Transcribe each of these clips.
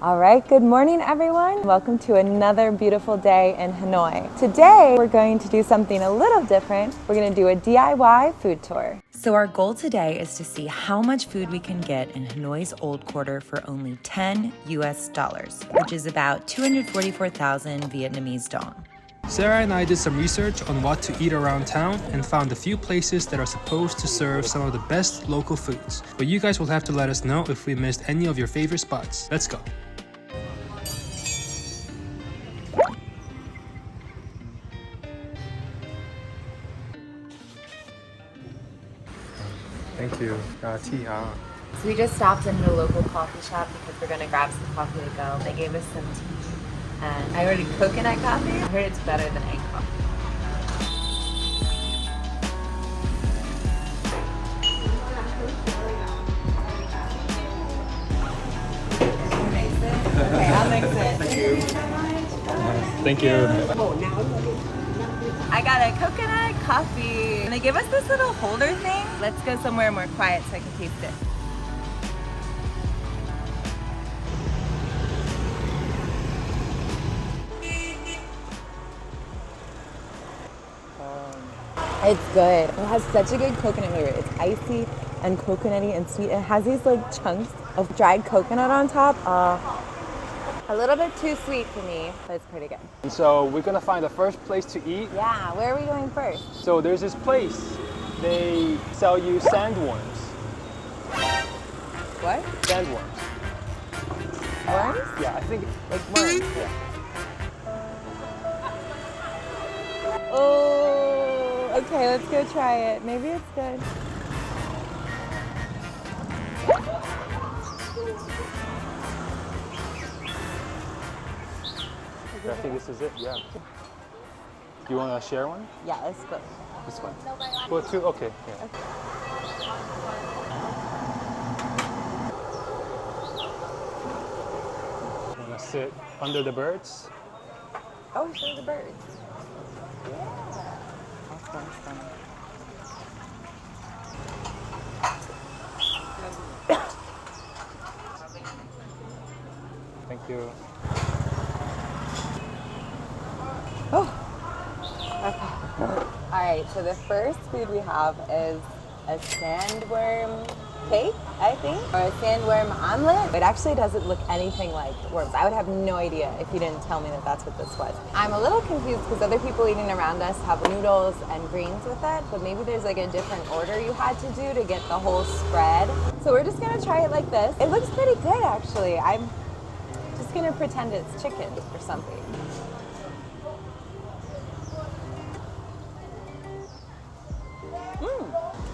All right, good morning everyone. Welcome to another beautiful day in Hanoi. Today we're going to do something a little different. We're going to do a DIY food tour. So our goal today is to see how much food we can get in Hanoi's Old Quarter for only 10 US dollars, which is about 244,000 Vietnamese dong. Sarah and I did some research on what to eat around town and found a few places that are supposed to serve some of the best local foods. But you guys will have to let us know if we missed any of your favorite spots. Let's go. Thank you. Tea, huh? So we just stopped in a local coffee shop because we're going to grab some coffee to go. They gave us some tea. And I ordered coconut coffee. I heard it's better than egg coffee. Okay, I'll mix it. Thank you so much. Thank you. I got a coconut coffee. And they give us this little holder thing. Let's go somewhere more quiet so I can taste it. It's good. It has such a good coconut flavor. It's icy and coconutty and sweet. It has these like chunks of dried coconut on top. A little bit too sweet for me, but it's pretty good. And so we're gonna find the first place to eat. Yeah, where are we going first? So there's this place. They sell you sandworms. What? Sandworms. Worms? Yeah, I think. Like worms, yeah. Oh, okay, let's go try it. Maybe it's good. I think this is it. Yeah. You want to share one? Yeah, let's go. This one. Well, two. Okay. Yeah. Okay. Want to sit under the birds? Oh, show the birds. Yeah. That's fun. Thank you. Oh. Okay. All right, so the first food we have is a sandworm cake, I think, or a sandworm omelette. It actually doesn't look anything like worms. I would have no idea if you didn't tell me that that's what this was. I'm a little confused because other people eating around us have noodles and greens with it, but maybe there's like a different order you had to do to get the whole spread. So we're just gonna try it like this. It looks pretty good, actually. I'm just gonna pretend it's chicken or something.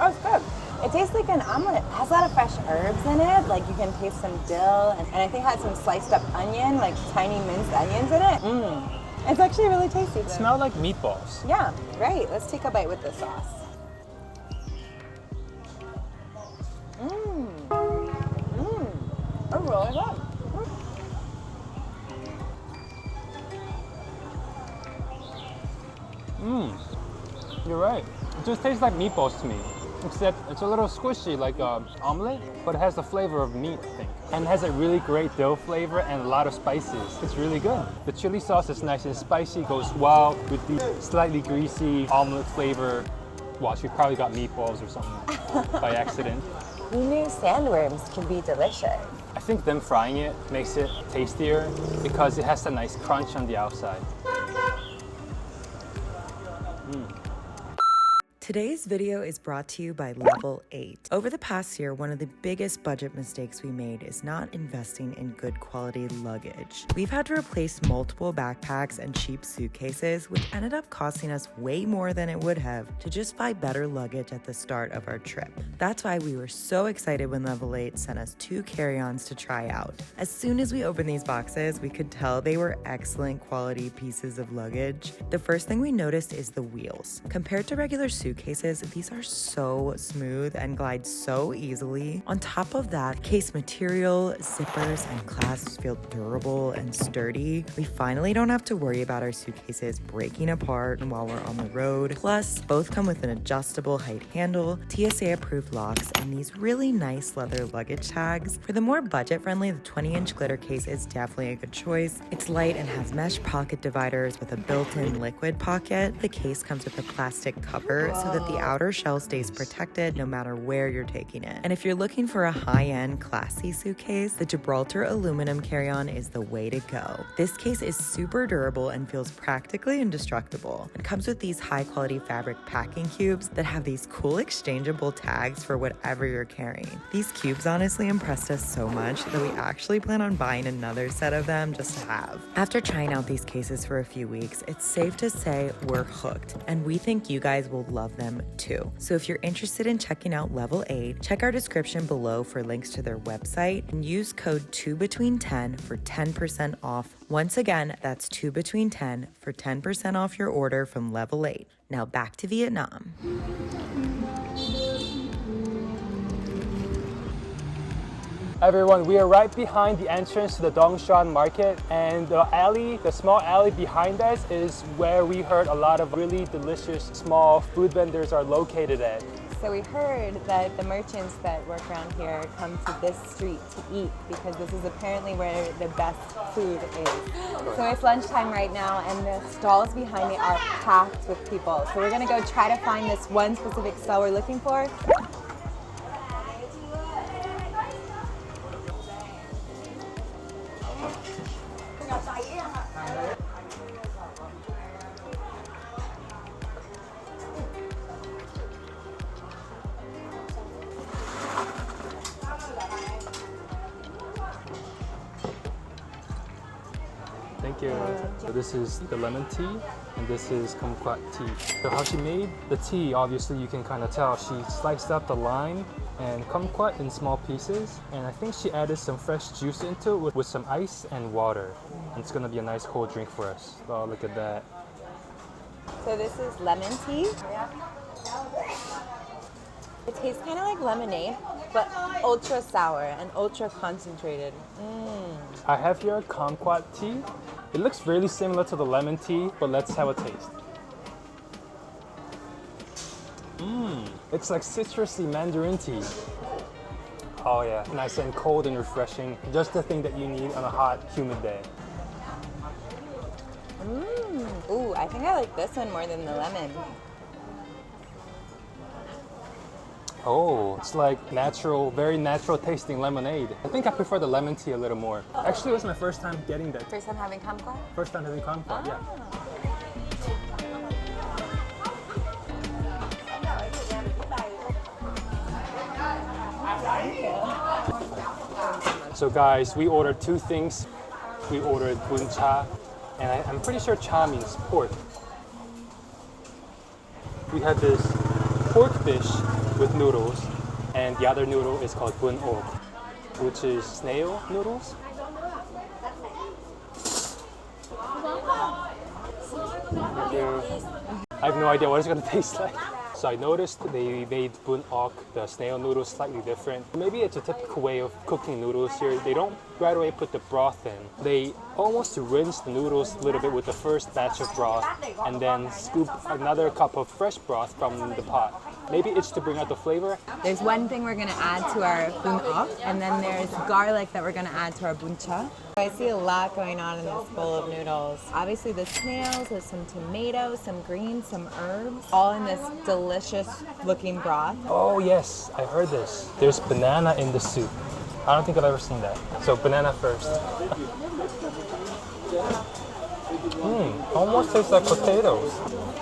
Oh, it's good. It tastes like an omelet. It has a lot of fresh herbs in it. Like you can taste some dill, and I think it has some sliced up onion, like tiny minced onions in it. It's actually really tasty. It smells like meatballs. Yeah, right. Let's take a bite with the sauce. Oh, really good. You're right. It just tastes like meatballs to me. Except it's a little squishy like an omelet, but it has the flavor of meat, I think. And it has a really great dill flavor and a lot of spices. It's really good. The chili sauce is nice and spicy, goes well with the slightly greasy omelet flavor. Watch, we probably got meatballs or something by accident. Who knew sandworms can be delicious? I think them frying it makes it tastier because it has a nice crunch on the outside. Today's video is brought to you by Level 8. Over the past year, one of the biggest budget mistakes we made is not investing in good quality luggage. We've had to replace multiple backpacks and cheap suitcases, which ended up costing us way more than it would have to just buy better luggage at the start of our trip. That's why we were so excited when Level 8 sent us 2 carry-ons to try out. As soon as we opened these boxes, we could tell they were excellent quality pieces of luggage. The first thing we noticed is the wheels. Compared to regular suitcases, suitcases, these are so smooth and glide so easily. On top of that, case material, zippers, and clasps feel durable and sturdy. We finally don't have to worry about our suitcases breaking apart while we're on the road. Plus, both come with an adjustable height handle, TSA-approved locks, and these really nice leather luggage tags. For the more budget-friendly, the 20-inch glitter case is definitely a good choice. It's light and has mesh pocket dividers with a built-in liquid pocket. The case comes with a plastic cover so that the outer shell stays protected no matter where you're taking it. And if you're looking for a high-end, classy suitcase, the Gibraltar aluminum carry-on is the way to go. This case is super durable and feels practically indestructible. It comes with these high-quality fabric packing cubes that have these cool exchangeable tags for whatever you're carrying. These cubes honestly impressed us so much that we actually plan on buying another set of them just to have. After trying out these cases for a few weeks, it's safe to say we're hooked, and we think you guys will love them too. So if you're interested in checking out Level 8, check our description below for links to their website and use code 2between10 for 10% off. Once again, that's 2between10 for 10% off your order from Level 8. Now back to Vietnam. Everyone, we are right behind the entrance to the Dongshan market, and the small alley behind us is where we heard a lot of really delicious small food vendors are located at. So we heard that the merchants that work around here come to this street to eat because this is apparently where the best food is. So it's lunchtime right now and the stalls behind me are packed with people. So we're gonna go try to find this one specific stall we're looking for. Thank you. So this is the lemon tea, and this is kumquat tea. So how she made the tea, obviously you can kind of tell. She sliced up the lime and kumquat in small pieces, and I think she added some fresh juice into it with some ice and water. And it's gonna be a nice cold drink for us. Oh, look at that. So this is lemon tea. It tastes kind of like lemonade, but ultra sour and ultra concentrated. I have here kumquat tea. It looks really similar to the lemon tea, but let's have a taste. It's like citrusy mandarin tea. Oh yeah, nice and cold and refreshing. Just the thing that you need on a hot, humid day. Ooh, I think I like this one more than the lemon. Oh, it's like natural, very natural tasting lemonade. I think I prefer the lemon tea a little more. Actually, it was my first time getting that. First time having kumquat? First time having kumquat, yeah. So guys, we ordered two things. We ordered bun cha, and I'm pretty sure cha means pork. We had this pork dish with noodles, and the other noodle is called bun ok, which is snail noodles. I have no idea what it's gonna taste like. So I noticed they made bun ok, the snail noodles, slightly different. Maybe it's a typical way of cooking noodles here. They don't right away put the broth in. They almost rinse the noodles a little bit with the first batch of broth and then scoop another cup of fresh broth from the pot. Maybe it's to bring out the flavor. There's one thing we're gonna add to our bun ok, and then there's garlic that we're gonna add to our bun cha. I see a lot going on in this bowl of noodles. Obviously the snails, there's some tomatoes, some greens, some herbs, all in this delicious looking broth. Oh yes, I heard this. There's banana in the soup. I don't think I've ever seen that. So banana first. Almost tastes like potatoes.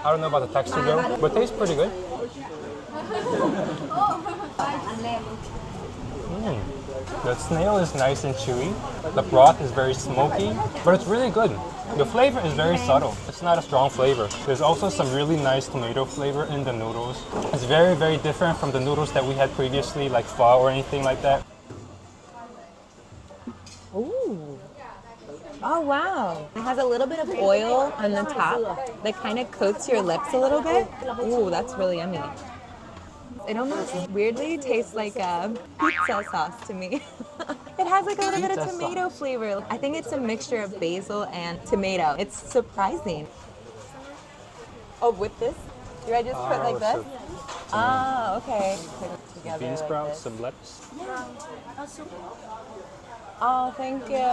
I don't know about the texture though, but it tastes pretty good. The snail is nice and chewy. The broth is very smoky, but it's really good. The flavor is very subtle. It's not a strong flavor. There's also some really nice tomato flavor in the noodles. It's very, very different from the noodles that we had previously, like pho or anything like that. Ooh, Oh wow. It has a little bit of oil on the top that kind of coats your lips a little bit. Ooh, that's really yummy. It almost weirdly tastes like a pizza sauce to me. It has like a little bit of Pizza tomato sauce. flavor. I think it's a mixture of basil and tomato. It's surprising. Oh, with this? Do I just put like this? Ah, okay. Put it together Bean like sprouts, this. some lettuce. Oh, thank you.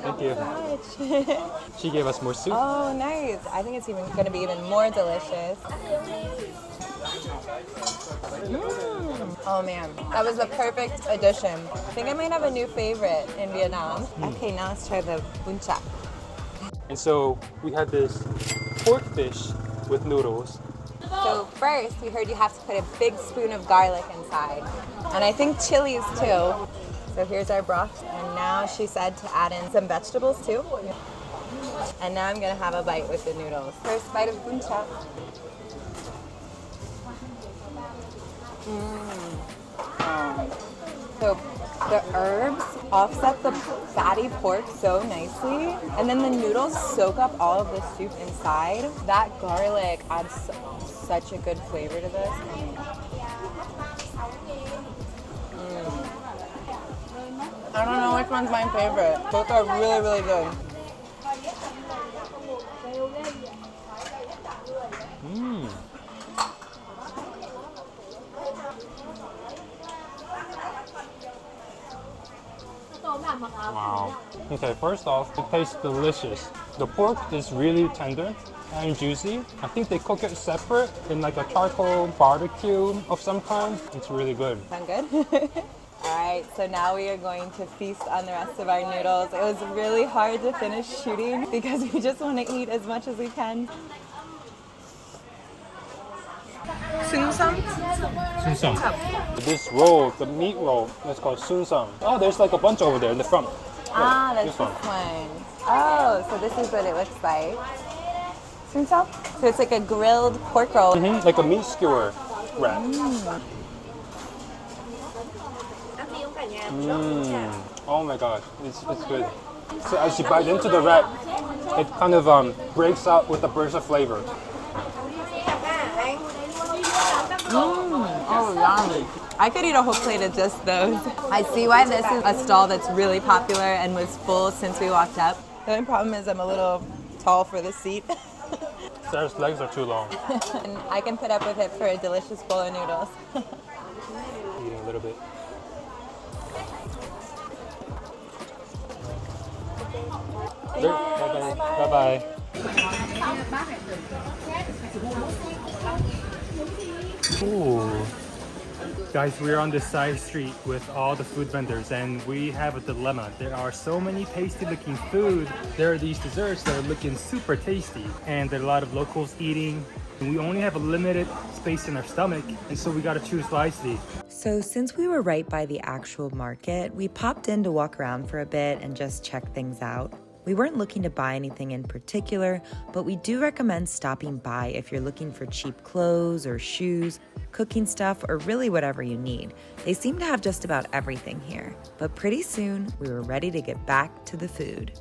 Thank you. Much. She gave us more soup. Oh, nice. I think it's even going to be even more delicious. Oh man, that was the perfect addition. I think I might have a new favorite in Vietnam. Okay, now let's try the bún chả. And so we had this pork dish with noodles. So first, we heard you have to put a big spoon of garlic inside. And I think chilies too. So here's our broth. And now she said to add in some vegetables too. And now I'm gonna have a bite with the noodles. First bite of bún chả. So the herbs offset the fatty pork so nicely, and then the noodles soak up all of the soup inside. That garlic adds such a good flavor to this. I don't know which one's my favorite. Both are really, really good. Wow. Okay, first off, it tastes delicious. The pork is really tender and juicy. I think they cook it separate in like a charcoal barbecue of some kind. It's really good. Sound good? Alright, so now we are going to feast on the rest of our noodles. It was really hard to finish shooting because we just want to eat as much as we can. This roll, the meat roll, is called sunsang. Oh, there's like a bunch over there in the front. Ah, that's this this one. one. Oh, so this is what it looks like. So it's like a grilled pork roll. Like a meat skewer wrap. Oh my god, it's good. So as you bite into the wrap, it kind of breaks out with a burst of flavor. Oh, yummy. I could eat a whole plate of just those. I see why this is a stall that's really popular and was full since we walked up. The only problem is I'm a little tall for the seat. Sarah's legs are too long. And I can put up with it for a delicious bowl of noodles. Eating a little bit. Bye-bye. Ooh. Guys, we're on the side street with all the food vendors and we have a dilemma. There are so many tasty looking food. There are these desserts that are looking super tasty and there are a lot of locals eating. And we only have a limited space in our stomach and so we gotta choose wisely. So since we were right by the actual market, we popped in to walk around for a bit and just check things out. We weren't looking to buy anything in particular, but we do recommend stopping by if you're looking for cheap clothes or shoes, cooking stuff, or really whatever you need. They seem to have just about everything here. But pretty soon, we were ready to get back to the food.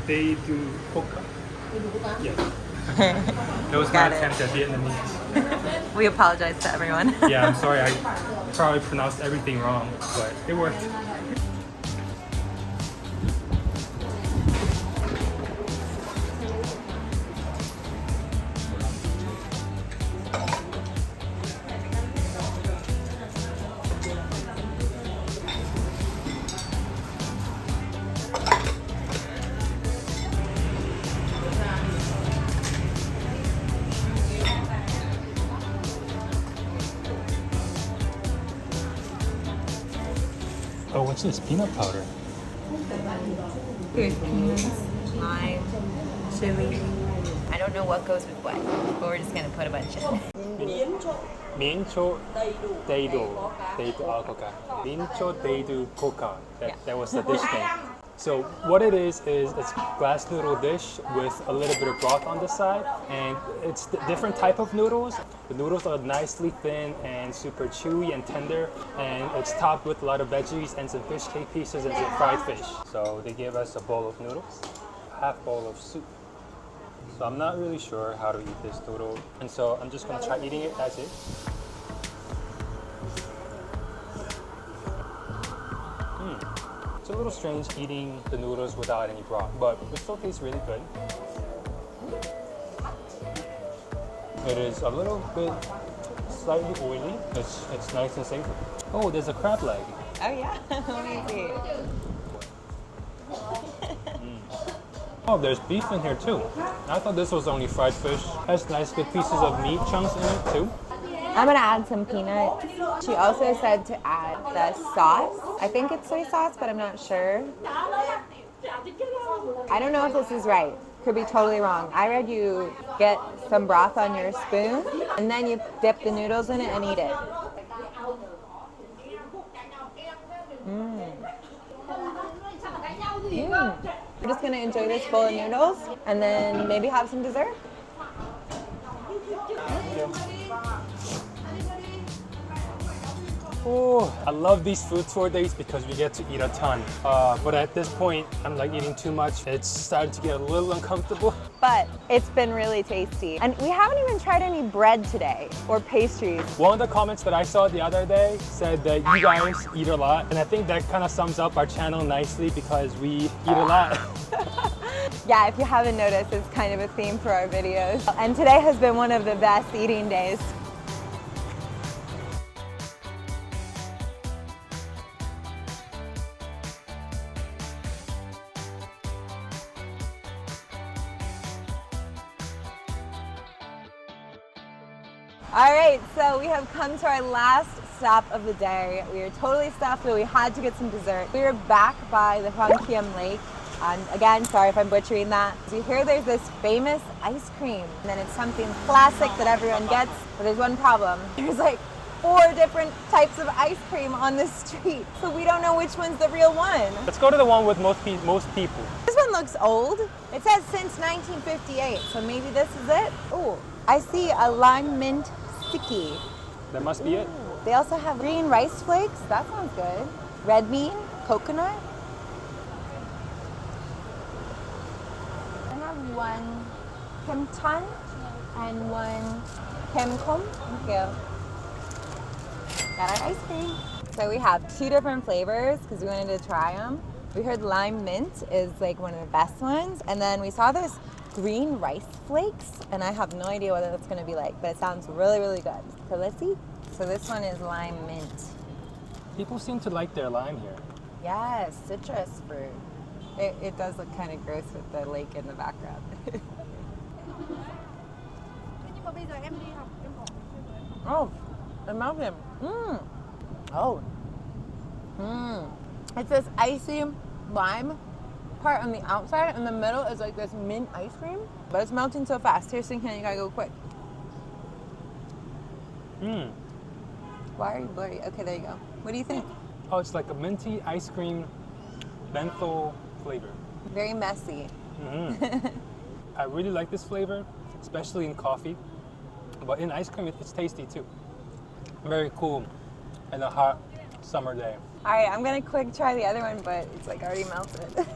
They do coca. Yes. That was Got my it. attempt at Vietnamese. We apologize to everyone. Yeah, I'm sorry. I probably pronounced everything wrong, but it worked. Oh, what's this? Peanut powder. Here's peanuts, lime, chili, I don't know what goes with what, but we're just gonna put a bunch in. Mincho deidu. Mincho deidu coca. That was the dish name. So what it is it's glass noodle dish with a little bit of broth on the side, and it's different type of noodles. The noodles are nicely thin and super chewy and tender, and it's topped with a lot of veggies and some fish cake pieces and some fried fish. So they gave us a bowl of noodles, half bowl of soup. So I'm not really sure how to eat this noodle, and so I'm just gonna try eating it as is. It's a little strange eating the noodles without any broth, but it still tastes really good. It is a little bit slightly oily. It's nice and savory. Oh, there's a crab leg. Oh yeah, let me see. Oh, there's beef in here too. I thought this was only fried fish. Has nice good pieces of meat chunks in it too. I'm gonna add some peanuts. She also said to add the sauce. I think it's soy sauce, but I'm not sure. I don't know if this is right. Could be totally wrong. I read you get some broth on your spoon, and then you dip the noodles in it and eat it. We're just gonna enjoy this bowl of noodles, and then maybe have some dessert. Oh, I love these food tour days because we get to eat a ton. But at this point, I'm like eating too much. It's starting to get a little uncomfortable. But it's been really tasty. And we haven't even tried any bread today or pastries. One of the comments that I saw the other day said that you guys eat a lot. And I think that kind of sums up our channel nicely because we eat a lot. Yeah, if you haven't noticed, it's kind of a theme for our videos. And today has been one of the best eating days. All right, so we have come to our last stop of the day. We are totally stuffed, but we had to get some dessert. We are back by the Hwangkiam Lake. And again, sorry if I'm butchering that. So here there's this famous ice cream. And then it's something classic that everyone gets, but there's one problem. There's like 4 different types of ice cream on the street. So we don't know which one's the real one. Let's go to the one with most people. This one looks old. It says since 1958, so maybe this is it. Oh, I see a lime mint Tiki. That must be it. They also have green rice flakes. That sounds good. Red bean, coconut. I have one kimchan and one kimkom. Thank you. Got our ice cream. So we have 2 different flavors because we wanted to try them. We heard lime mint is like one of the best ones, and then we saw this green rice flakes, and I have no idea what that's going to be like, but it sounds really, really good. So let's see. So this one is lime mint. People seem to like their lime here. Yes, citrus fruit. It does look kind of gross with the lake in the background. Oh, it melted. Oh. It's this icy lime part on the outside, and the middle is like this mint ice cream, but it's melting so fast. Here's Seunghyun, you gotta go quick. Why are you blurry? Okay, there you go. What do you think? Oh, it's like a minty ice cream menthol flavor. Very messy. I really like this flavor, especially in coffee, but in ice cream, it's tasty too. Very cool in a hot summer day. All right, I'm gonna quick try the other one, but it's like already melted.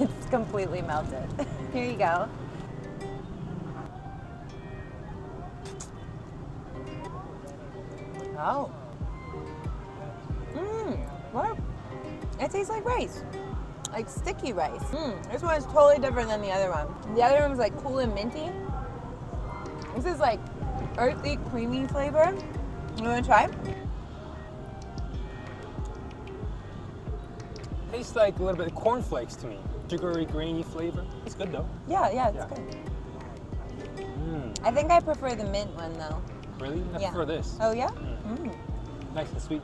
It's completely melted. Here you go. Oh. What? It tastes like rice. Like sticky rice. This one is totally different than the other one. The other one was like cool and minty. This is like earthy, creamy flavor. You wanna try? Tastes like a little bit of cornflakes to me. Sugary, grainy flavor. It's good though. Yeah, it's good. I think I prefer the mint one though. Really? I prefer this. Oh yeah? Nice and sweet.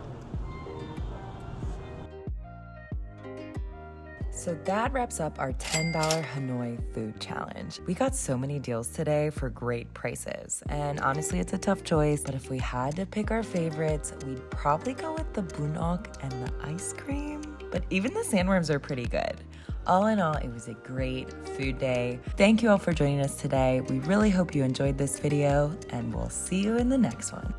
So that wraps up our $10 Hanoi food challenge. We got so many deals today for great prices. And honestly, it's a tough choice, but if we had to pick our favorites, we'd probably go with the bunok and the ice cream. But even the sandworms are pretty good. All in all, it was a great food day. Thank you all for joining us today. We really hope you enjoyed this video, and we'll see you in the next one.